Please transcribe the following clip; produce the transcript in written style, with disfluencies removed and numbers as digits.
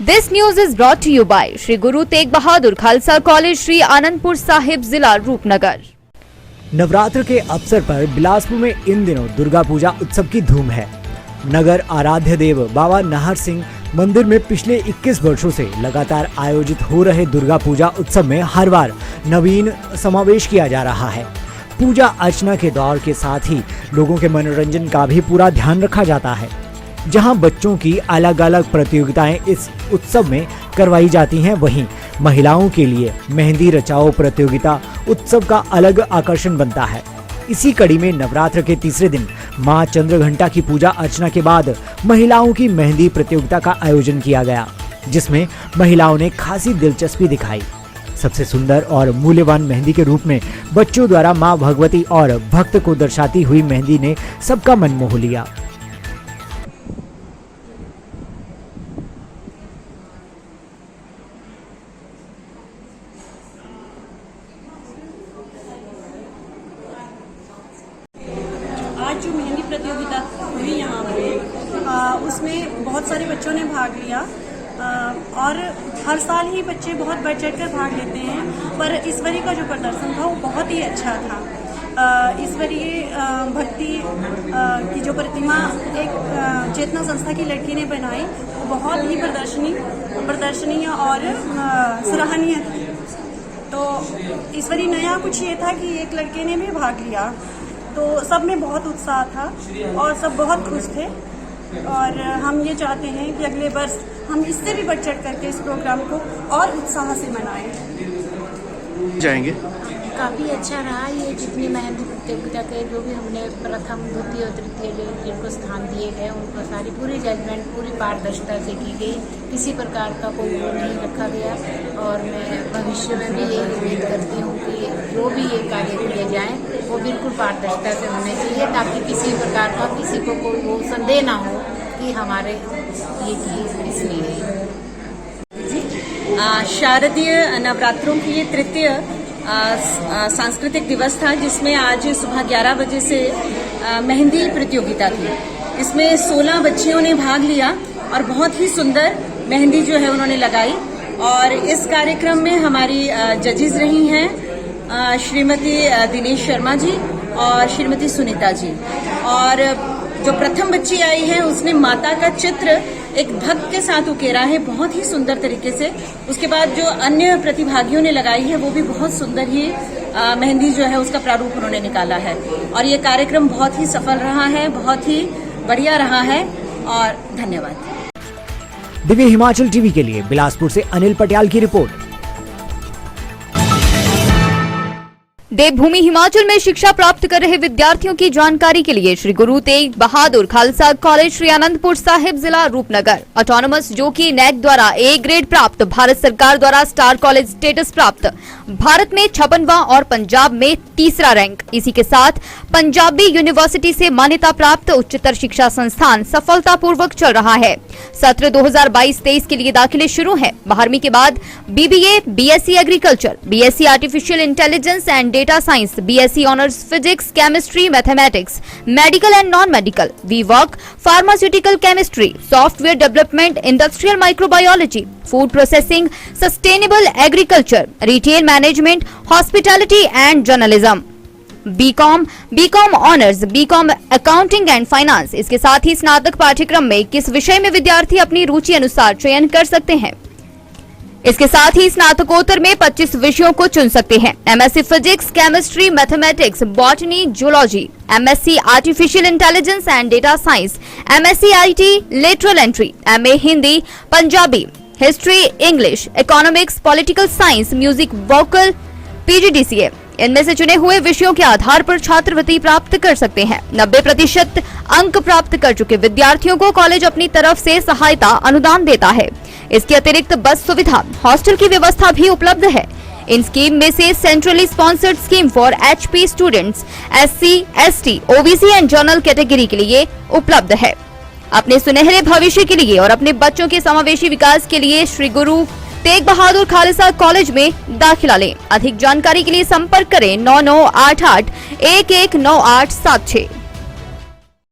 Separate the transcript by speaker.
Speaker 1: This news is brought to you by Shri Guru Tegh Bahadur Khalsa college, Shri Anandpur Sahib, जिला रूपनगर।
Speaker 2: नवरात्र के अवसर पर बिलासपुर में इन दिनों दुर्गा पूजा उत्सव की धूम है। नगर आराध्य देव बाबा नाहर सिंह मंदिर में पिछले 21 वर्षों से लगातार आयोजित हो रहे दुर्गा पूजा उत्सव में हर बार नवीन समावेश किया जा रहा है। पूजा अर्चना के दौर के साथ ही लोगों के मनोरंजन का भी पूरा ध्यान रखा जाता है, जहां बच्चों की अलग अलग प्रतियोगिताएं इस उत्सव में करवाई जाती हैं। वहीं महिलाओं के लिए मेहंदी रचाओ प्रतियोगिता उत्सव का अलग आकर्षण बनता है। इसी कड़ी में नवरात्र के तीसरे दिन मां चंद्रघंटा की पूजा अर्चना के बाद महिलाओं की मेहंदी प्रतियोगिता का आयोजन किया गया, जिसमें महिलाओं ने खासी दिलचस्पी दिखाई। सबसे सुंदर और मूल्यवान मेहंदी के रूप में बच्चों द्वारा मां भगवती और भक्त को दर्शाती हुई मेहंदी ने सबका मन मोह लिया।
Speaker 3: आज जो मेहंदी प्रतियोगिता हुई यहाँ पे उसमें बहुत सारे बच्चों ने भाग लिया और हर साल ही बच्चे बहुत बढ़ चढ़ कर भाग लेते हैं, पर इस बारी का जो प्रदर्शन था वो बहुत ही अच्छा था। इस बारी भक्ति की जो प्रतिमा एक चेतना संस्था की लड़की ने बनाई, वो बहुत ही प्रदर्शनीय और सराहनीय थी। तो इस बारी नया कुछ ये था कि एक लड़के ने भी भाग लिया, तो सब में बहुत उत्साह था और सब बहुत खुश थे। और हम ये चाहते हैं कि अगले वर्ष हम इससे भी बढ़ चढ़ करके इस प्रोग्राम को और उत्साह से मनाएं
Speaker 4: जाएंगे।
Speaker 5: काफ़ी अच्छा रहा ये जितनी मेहंदी प्रतियोगिता के जो भी हमने प्रथम, द्वितीय और तृतीय जिनको स्थान दिए गए उनको सारी पूरी जजमेंट पूरी पारदर्शिता से की गई, किसी प्रकार का कोई वो नहीं रखा गया। और मैं भविष्य में भी यही उम्मीद करती हूँ कि जो भी ये कार्य किए जाएँ वो बिल्कुल पारदर्शिता से होने चाहिए, ताकि किसी प्रकार का किसी को कोई वो संदेह ना हो कि हमारे ये चीज़ इसलिए।
Speaker 6: शारदीय नवरात्रों की ये तृतीय सांस्कृतिक दिवस था, जिसमें आज सुबह 11 बजे से मेहंदी प्रतियोगिता थी। इसमें 16 बच्चियों ने भाग लिया और बहुत ही सुंदर मेहंदी जो है उन्होंने लगाई। और इस कार्यक्रम में हमारी जजेस रही हैं श्रीमती दिनेश शर्मा जी और श्रीमती सुनीता जी। और जो प्रथम बच्ची आई है उसने माता का चित्र एक भक्त के साथ उकेरा है बहुत ही सुंदर तरीके से। उसके बाद जो अन्य प्रतिभागियों ने लगाई है वो भी बहुत सुंदर ही मेहंदी जो है उसका प्रारूप उन्होंने निकाला है। और ये कार्यक्रम बहुत ही सफल रहा है, बहुत ही बढ़िया रहा है और धन्यवाद।
Speaker 2: दिव्य हिमाचल टीवी के लिए बिलासपुर से अनिल पटियाल की रिपोर्ट।
Speaker 1: देवभूमि हिमाचल में शिक्षा प्राप्त कर रहे विद्यार्थियों की जानकारी के लिए श्री गुरु तेग बहादुर खालसा कॉलेज, श्री आनंदपुर साहिब, जिला रूपनगर ऑटोनोमस, जो कि नैक द्वारा ए ग्रेड प्राप्त, भारत सरकार द्वारा स्टार कॉलेज स्टेटस प्राप्त, भारत में 56वां और पंजाब में तीसरा रैंक। इसी के साथ पंजाबी यूनिवर्सिटी से मान्यता प्राप्त उच्चतर शिक्षा संस्थान सफलतापूर्वक चल रहा है। सत्र 2022-23 के लिए दाखिले शुरू हैं। 12वीं के बाद BBA, BSc agriculture, BSc artificial intelligence and data science, BSc honours physics, chemistry, mathematics, medical and non medical, WeWork, pharmaceutical chemistry, software development, industrial microbiology, food processing, sustainable agriculture, retail management, hospitality and journalism, BCom honours, BCom accounting and finance. इसके साथ ही स्नातक पाठ्यक्रम में किस विषय में विद्यार्थी अपनी रुचि अनुसार चयन कर सकते हैं। इसके साथ ही स्नातकोत्तर में 25 विषयों को चुन सकते हैं। MSc physics, chemistry, mathematics, botany, zoology, MSc artificial intelligence and data science, MSc IT, lateral entry, MA Hindi, Punjabi, history, English, economics, political science, music, vocal, PGDCA. इनमें से चुने हुए विषयों के आधार पर छात्रवृत्ति प्राप्त कर सकते हैं। 90% अंक प्राप्त कर चुके विद्यार्थियों को कॉलेज अपनी तरफ से सहायता अनुदान देता है। इसके अतिरिक्त बस सुविधा, हॉस्टल की व्यवस्था भी उपलब्ध है। इन स्कीम में से centrally sponsored scheme for HP students, SC, ST, OBC and general category के लिए उपलब्ध है। अपने सुनहरे भविष्य के लिए और अपने बच्चों के समावेशी विकास के लिए श्री गुरु तेग बहादुर खालसा कॉलेज में दाखिला लें। अधिक जानकारी के लिए संपर्क करें 9988 119876।